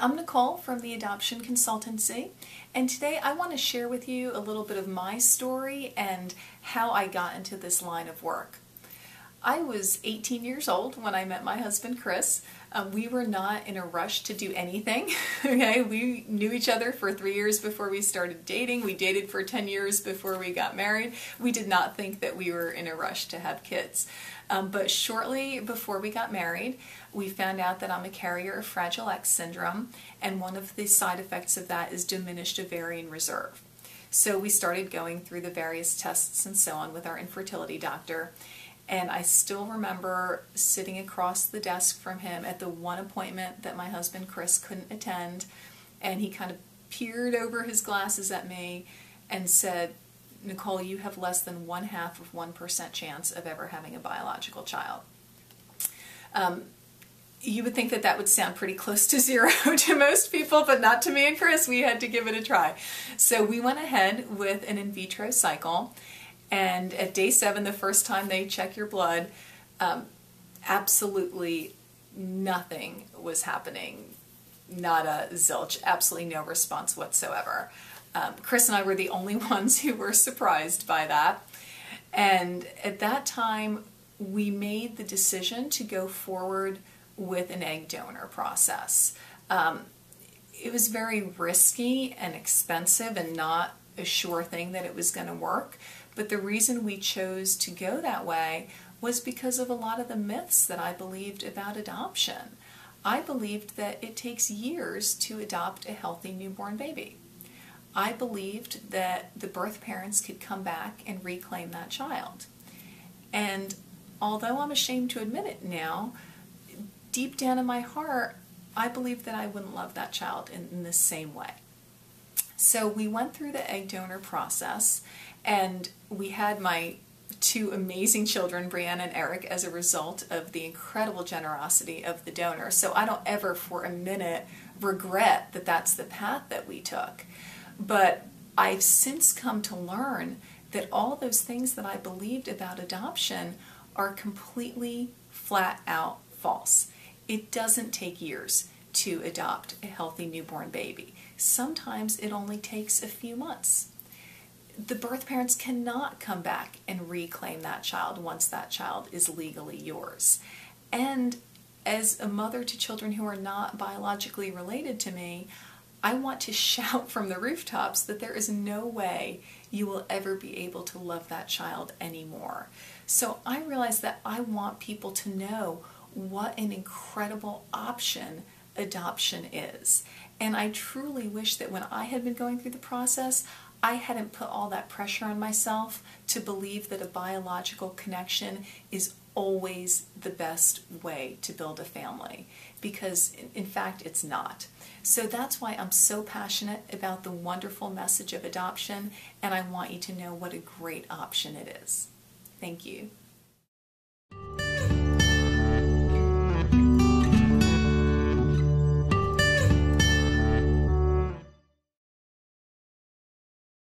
I'm Nicole from the Adoption Consultancy, and today I want to share with you a little bit of my story and how I got into this line of work. I was 18 years old when I met my husband Chris. We were not in a rush to do anything. Okay, we knew each other for 3 years before we started dating. We dated for 10 years before we got married. We did not think that we were in a rush to have kids. But shortly before we got married, we found out that I'm a carrier of Fragile X syndrome, and one of the side effects of that is diminished ovarian reserve. So we started going through the various tests and so on with our infertility doctor. And I still remember sitting across the desk from him at the one appointment that my husband Chris couldn't attend, and he kind of peered over his glasses at me and said, "Nicole, you have less than 0.5% chance of ever having a biological child." You would think that that would sound pretty close to zero to most people, but not to me and Chris. We had to give it a try. So we went ahead with an in vitro cycle. And at day 7, the first time they check your blood, absolutely nothing was happening. Not a zilch, absolutely no response whatsoever. Chris and I were the only ones who were surprised by that. And at that time, we made the decision to go forward with an egg donor process. It was very risky and expensive and not a sure thing that it was going to work. But the reason we chose to go that way was because of a lot of the myths that I believed about adoption. I believed that it takes years to adopt a healthy newborn baby. I believed that the birth parents could come back and reclaim that child. And although I'm ashamed to admit it now, deep down in my heart, I believed that I wouldn't love that child in the same way. So we went through the egg donor process, and we had my 2 amazing children, Brianna and Eric, as a result of the incredible generosity of the donor. So I don't ever for a minute regret that that's the path that we took. But I've since come to learn that all those things that I believed about adoption are completely flat out false. It doesn't take years to adopt a healthy newborn baby. Sometimes it only takes a few months. The birth parents cannot come back and reclaim that child once that child is legally yours. And as a mother to children who are not biologically related to me, I want to shout from the rooftops that there is no way you will ever be able to love that child anymore. So I realize that I want people to know what an incredible option adoption is. And I truly wish that when I had been going through the process, I hadn't put all that pressure on myself to believe that a biological connection is always the best way to build a family, because in fact it's not. So that's why I'm so passionate about the wonderful message of adoption, and I want you to know what a great option it is. Thank you.